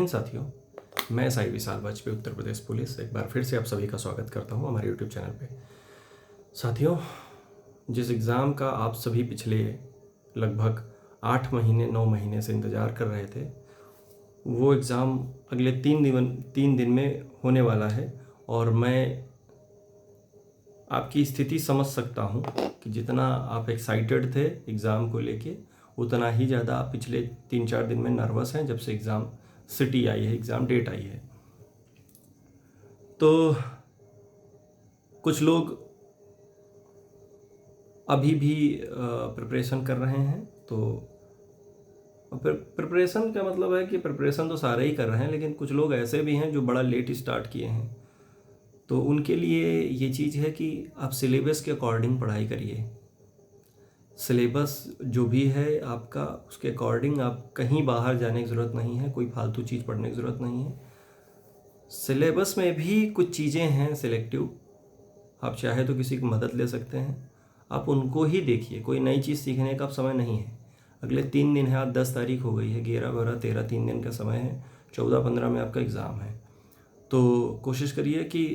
साथियों, मैं साई विशाल वाजपेयी उत्तर प्रदेश पुलिस एक बार फिर से आप सभी का स्वागत करता हूं हमारे यूट्यूब चैनल पे। साथियों, जिस एग्ज़ाम का आप सभी पिछले लगभग 8 महीने 9 महीने से इंतज़ार कर रहे थे, वो एग्ज़ाम अगले 3 दिन में होने वाला है। और मैं आपकी स्थिति समझ सकता हूँ कि जितना आप एक्साइटेड थे एग्ज़ाम को लेके, उतना ही ज़्यादा आप पिछले 3-4 दिन में नर्वस हैं जब से एग्ज़ाम सिटी आई है, एग्ज़ाम डेट आई है। तो कुछ लोग अभी भी प्रिपरेशन कर रहे हैं। तो प्रिपरेशन का मतलब है कि प्रिपरेशन तो सारे ही कर रहे हैं, लेकिन कुछ लोग ऐसे भी हैं जो बड़ा लेट स्टार्ट किए हैं। तो उनके लिए ये चीज़ है कि आप सिलेबस के अकॉर्डिंग पढ़ाई करिए। सिलेबस जो भी है आपका, उसके अकॉर्डिंग आप कहीं बाहर जाने की ज़रूरत नहीं है, कोई फालतू चीज़ पढ़ने की ज़रूरत नहीं है। सिलेबस में भी कुछ चीज़ें हैं सिलेक्टिव, आप चाहे तो किसी की मदद ले सकते हैं, आप उनको ही देखिए। कोई नई चीज़ सीखने का अब समय नहीं है। अगले 3 दिन है, आज 10 तारीख हो गई है, 11, 12, 13 3 दिन का समय है। 14, 15 में आपका एग्ज़ाम है। तो कोशिश करिए कि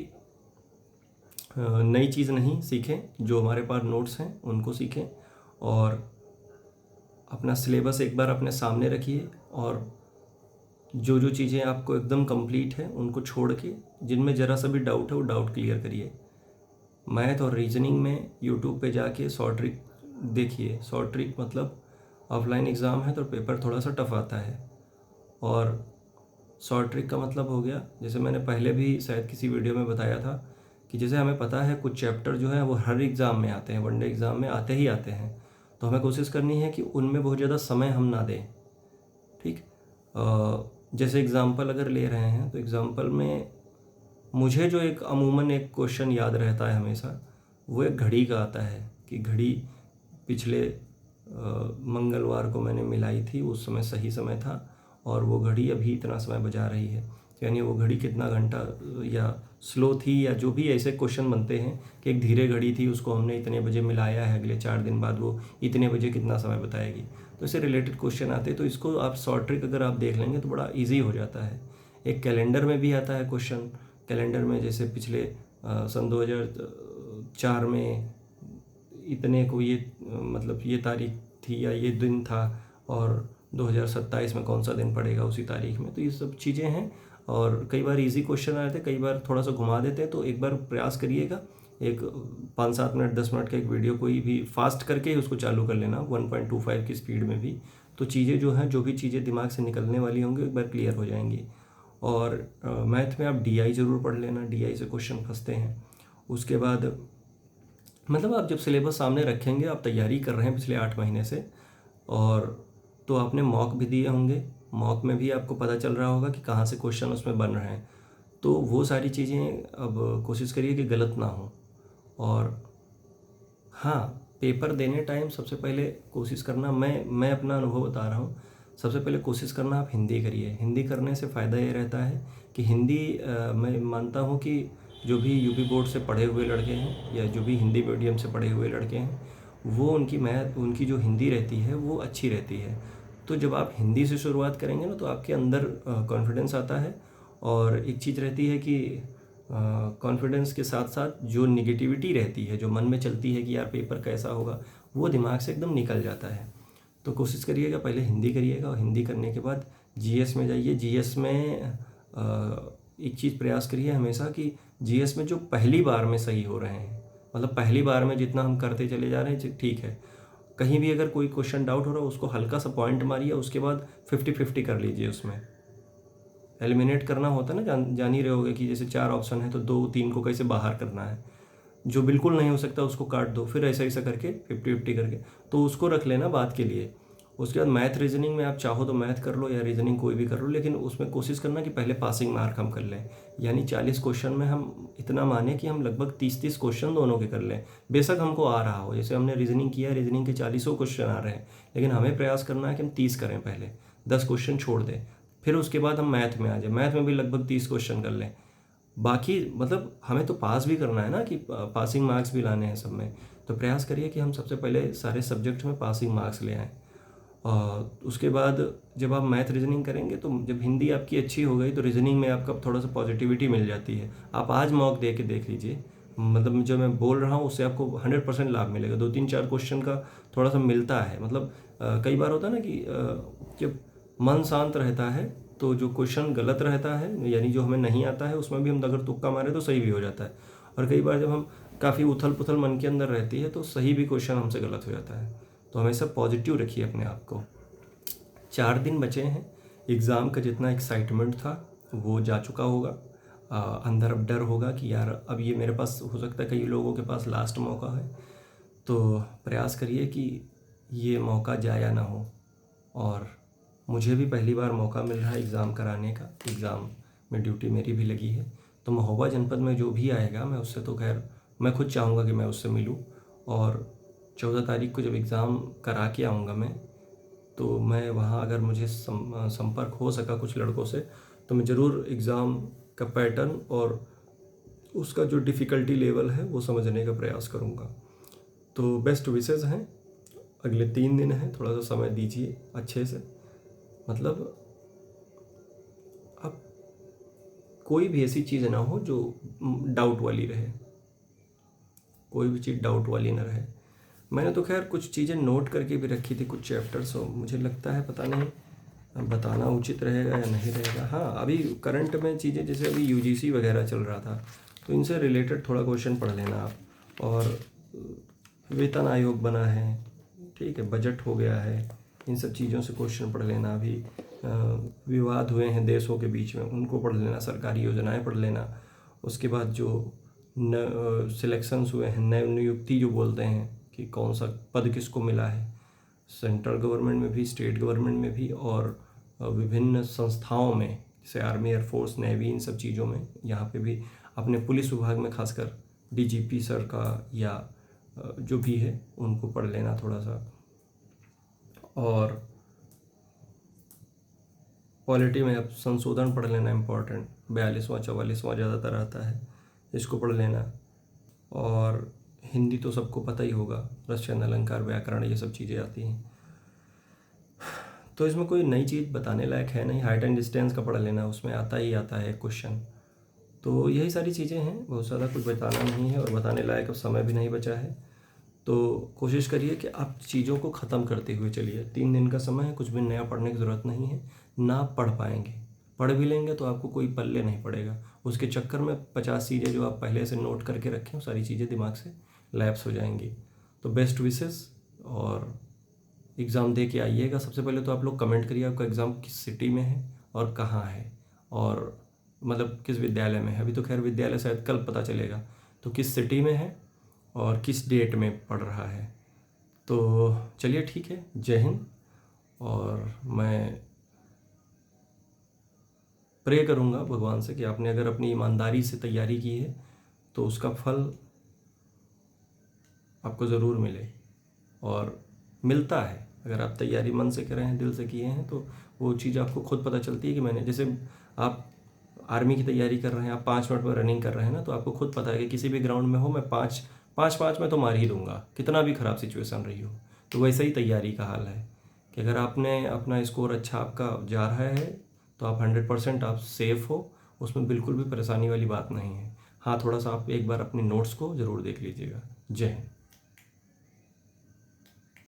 नई चीज़ नहीं सीखें, जो हमारे पास नोट्स हैं उनको सीखें, और अपना सिलेबस एक बार अपने सामने रखिए, और जो जो चीज़ें आपको एकदम कंप्लीट है उनको छोड़ के जिनमें ज़रा सा भी डाउट है वो डाउट क्लियर करिए। मैथ और रीजनिंग में यूट्यूब पे जाके शॉर्ट ट्रिक देखिए। शॉर्ट ट्रिक मतलब ऑफलाइन एग्ज़ाम है तो पेपर थोड़ा सा टफ आता है। और शॉर्ट ट्रिक का मतलब हो गया, जैसे मैंने पहले भी शायद किसी वीडियो में बताया था, कि जैसे हमें पता है कुछ चैप्टर जो है वो हर एग्ज़ाम में आते हैं, वनडे एग्ज़ाम में आते ही आते हैं, तो हमें कोशिश करनी है कि उनमें बहुत ज़्यादा समय हम ना दें। ठीक। जैसे एग्ज़ाम्पल अगर ले रहे हैं तो एग्ज़ाम्पल में मुझे जो एक अमूमन एक क्वेश्चन याद रहता है हमेशा, वो एक घड़ी का आता है कि घड़ी पिछले मंगलवार को मैंने मिलाई थी, उस समय सही समय था, और वो घड़ी अभी इतना समय बजा रही है, यानी वो घड़ी कितना घंटा या स्लो थी, या जो भी ऐसे क्वेश्चन बनते हैं कि एक धीरे घड़ी थी, उसको हमने इतने बजे मिलाया है, अगले 4 दिन बाद वो इतने बजे कितना समय बताएगी। तो इससे रिलेटेड क्वेश्चन आते हैं, तो इसको आप शॉर्ट ट्रिक अगर आप देख लेंगे तो बड़ा ईजी हो जाता है। एक कैलेंडर में भी आता है क्वेश्चन। कैलेंडर में जैसे पिछले सन 2004 में इतने को ये मतलब ये तारीख थी या ये दिन था, और 2027 में कौन सा दिन पड़ेगा उसी तारीख में। तो ये सब चीज़ें हैं, और कई बार इजी क्वेश्चन आए थे, कई बार थोड़ा सा घुमा देते हैं। तो एक बार प्रयास करिएगा, एक 5-7 मिनट 10 मिनट का एक वीडियो कोई भी फास्ट करके उसको चालू कर लेना 1.25 की स्पीड में भी। तो चीज़ें जो हैं, जो भी चीज़ें दिमाग से निकलने वाली होंगी एक बार क्लियर हो जाएंगी। और मैथ में आप डीआई ज़रूर पढ़ लेना, डीआई से क्वेश्चन फंसते हैं। उसके बाद मतलब आप जब सिलेबस सामने रखेंगे, आप तैयारी कर रहे हैं पिछले 8 महीने से, और तो आपने मॉक भी दिए होंगे, मॉक में भी आपको पता चल रहा होगा कि कहाँ से क्वेश्चन उसमें बन रहे हैं। तो वो सारी चीज़ें अब कोशिश करिए कि गलत ना हो। और हाँ, पेपर देने टाइम सबसे पहले कोशिश करना, मैं अपना अनुभव बता रहा हूँ, सबसे पहले कोशिश करना आप हिंदी करिए। हिंदी करने से फ़ायदा ये रहता है कि हिंदी मैं मानता हूँ कि जो भी यूपी बोर्ड से पढ़े हुए लड़के हैं या जो भी हिंदी मीडियम से पढ़े हुए लड़के हैं, वो उनकी जो हिंदी रहती है वो अच्छी रहती है। तो जब आप हिंदी से शुरुआत करेंगे ना, तो आपके अंदर कॉन्फिडेंस आता है। और एक चीज़ रहती है कि कॉन्फिडेंस के साथ साथ जो निगेटिविटी रहती है, जो मन में चलती है कि यार पेपर कैसा होगा, वो दिमाग से एकदम निकल जाता है। तो कोशिश करिएगा पहले हिंदी करिएगा, और हिंदी करने के बाद जीएस में जाइए। जीएस में एक चीज़ प्रयास करिए हमेशा कि जीएस में जो पहली बार में सही हो रहे हैं, मतलब पहली बार में जितना हम करते चले जा रहे हैं ठीक है। कहीं भी अगर कोई क्वेश्चन डाउट हो रहा है, उसको हल्का सा पॉइंट मारिए, उसके बाद 50-50 कर लीजिए। उसमें एलिमिनेट करना होता है ना, जान ही रहे होगे कि जैसे 4 ऑप्शन है तो 2-3 को कैसे बाहर करना है। जो बिल्कुल नहीं हो सकता उसको काट दो, फिर ऐसा ऐसा करके 50-50 करके, तो उसको रख लेना बात के लिए। उसके बाद मैथ रीजनिंग में आप चाहो तो मैथ कर लो या रीजनिंग कोई भी कर लो, लेकिन उसमें कोशिश करना कि पहले पासिंग मार्क हम कर लें। यानी 40 क्वेश्चन में हम इतना माने कि हम लगभग 30-30 क्वेश्चन दोनों के कर लें। बेशक हमको आ रहा हो, जैसे हमने रीजनिंग किया, रीजनिंग के 40 क्वेश्चन आ रहे हैं, लेकिन हमें प्रयास करना है कि हम 30 करें, पहले 10 क्वेश्चन छोड़ दें, फिर उसके बाद हम मैथ में आ जाए, मैथ में भी लगभग 30 क्वेश्चन कर लें। बाकी मतलब हमें तो पास भी करना है ना, कि पासिंग मार्क्स भी लाने हैं सब में। तो प्रयास करिए कि हम सबसे पहले सारे सब्जेक्ट में पासिंग मार्क्स ले आएँ। उसके बाद जब आप मैथ रीजनिंग करेंगे तो जब हिंदी आपकी अच्छी हो गई तो रीजनिंग में आपका थोड़ा सा पॉजिटिविटी मिल जाती है। आप आज मॉक दे के देख लीजिए, मतलब जो मैं बोल रहा हूँ उससे आपको 100% लाभ मिलेगा। 2-3-4 क्वेश्चन का थोड़ा सा मिलता है, मतलब कई बार होता है ना कि जब मन शांत रहता है तो जो क्वेश्चन गलत रहता है यानी जो हमें नहीं आता है उसमें भी हम अगर तुक्का मारे तो सही भी हो जाता है। और कई बार जब हम काफ़ी उथल पुथल मन के अंदर रहती है तो सही भी क्वेश्चन हमसे गलत हो जाता है। तो हमेशा पॉजिटिव रखिए अपने आप को। 4 दिन बचे हैं, एग्ज़ाम का जितना एक्साइटमेंट था वो जा चुका होगा। अंदर अब डर होगा कि यार अब ये मेरे पास, हो सकता है कई लोगों के पास लास्ट मौका है, तो प्रयास करिए कि ये मौका जाया ना हो। और मुझे भी पहली बार मौका मिल रहा है एग्ज़ाम कराने का, एग्ज़ाम में ड्यूटी मेरी भी लगी है। तो महोबा जनपद में जो भी आएगा मैं उससे तो खैर मैं खुद चाहूँगा कि मैं उससे मिलूँ। और 14 तारीख को जब एग्ज़ाम करा के आऊँगा मैं, तो मैं वहाँ अगर मुझे संपर्क हो सका कुछ लड़कों से तो मैं ज़रूर एग्ज़ाम का पैटर्न और उसका जो डिफ़िकल्टी लेवल है वो समझने का प्रयास करूँगा। तो बेस्ट विशेज़ हैं। अगले 3 दिन हैं, थोड़ा सा समय दीजिए अच्छे से। मतलब अब कोई भी ऐसी चीज़ ना हो जो डाउट वाली रहे, कोई भी चीज़ डाउट वाली ना रहे। मैंने तो खैर कुछ चीज़ें नोट करके भी रखी थी, कुछ चैप्टर्स, और मुझे लगता है पता नहीं बताना उचित रहेगा या नहीं रहेगा। हाँ, अभी करंट में चीज़ें जैसे अभी यूजीसी वगैरह चल रहा था तो इनसे रिलेटेड थोड़ा क्वेश्चन पढ़ लेना आप। और वेतन आयोग बना है, ठीक है, बजट हो गया है, इन सब चीज़ों से क्वेश्चन पढ़ लेना। अभी विवाद हुए हैं देशों के बीच में, उनको पढ़ लेना, सरकारी योजनाएं पढ़ लेना। उसके बाद जो सिलेक्शंस हुए हैं, नए नियुक्ति जो बोलते हैं कि कौन सा पद किसको मिला है, सेंट्रल गवर्नमेंट में भी, स्टेट गवर्नमेंट में भी, और विभिन्न संस्थाओं में जैसे आर्मी, एयरफोर्स, नेवी, इन सब चीज़ों में, यहाँ पे भी अपने पुलिस विभाग में खासकर डीजीपी सर का या जो भी है उनको पढ़ लेना थोड़ा सा। और पॉलिटी में अब संशोधन पढ़ लेना इम्पोर्टेंट, 42वां 44वां ज़्यादातर आता है, इसको पढ़ लेना। और हिंदी तो सबको पता ही होगा, रचना, अलंकार, व्याकरण, ये सब चीज़ें आती हैं। तो इसमें कोई नई चीज़ बताने लायक है नहीं। हाइट एंड डिस्टेंस का पढ़ लेना, उसमें आता ही आता है क्वेश्चन। तो यही सारी चीज़ें हैं, बहुत ज़्यादा कुछ बताना नहीं है और बताने लायक अब समय भी नहीं बचा है। तो कोशिश करिए कि आप चीज़ों को ख़त्म करते हुए चलिए। 3 दिन का समय है, कुछ भी नया पढ़ने की ज़रूरत नहीं है। ना पढ़ पाएंगे, पढ़ भी लेंगे तो आपको कोई पल्ले नहीं पड़ेगा। उसके चक्कर में 50 चीज़ें जो आप पहले से नोट करके रखें, वो सारी चीज़ें दिमाग से लैप्स हो जाएंगी। तो बेस्ट विशेस, और एग्ज़ाम दे के आइएगा। सबसे पहले तो आप लोग कमेंट करिए आपका एग्ज़ाम किस सिटी में है और कहाँ है, और मतलब किस विद्यालय में है। अभी तो खैर विद्यालय शायद कल पता चलेगा, तो किस सिटी में है और किस डेट में पढ़ रहा है। तो चलिए ठीक है, जय हिंद। और मैं प्रे करूँगा भगवान से कि आपने अगर अपनी ईमानदारी से तैयारी की है तो उसका फल आपको ज़रूर मिले, और मिलता है। अगर आप तैयारी मन से कर रहे हैं, दिल से किए हैं, तो वो चीज़ आपको खुद पता चलती है कि मैंने, जैसे आप आर्मी की तैयारी कर रहे हैं, आप 5 मिनट में रनिंग कर रहे हैं ना, तो आपको खुद पता है कि किसी भी ग्राउंड में हो, मैं 5 में तो मार ही दूंगा, कितना भी ख़राब सिचुएशन रही हो। तो वैसे ही तैयारी का हाल है कि अगर आपने अपना स्कोर अच्छा आपका जा रहा है तो आप 100% आप सेफ़ हो, उसमें बिल्कुल भी परेशानी वाली बात नहीं है। हाँ, थोड़ा सा आप एक बार अपने नोट्स को ज़रूर देख लीजिएगा। जय हिंद।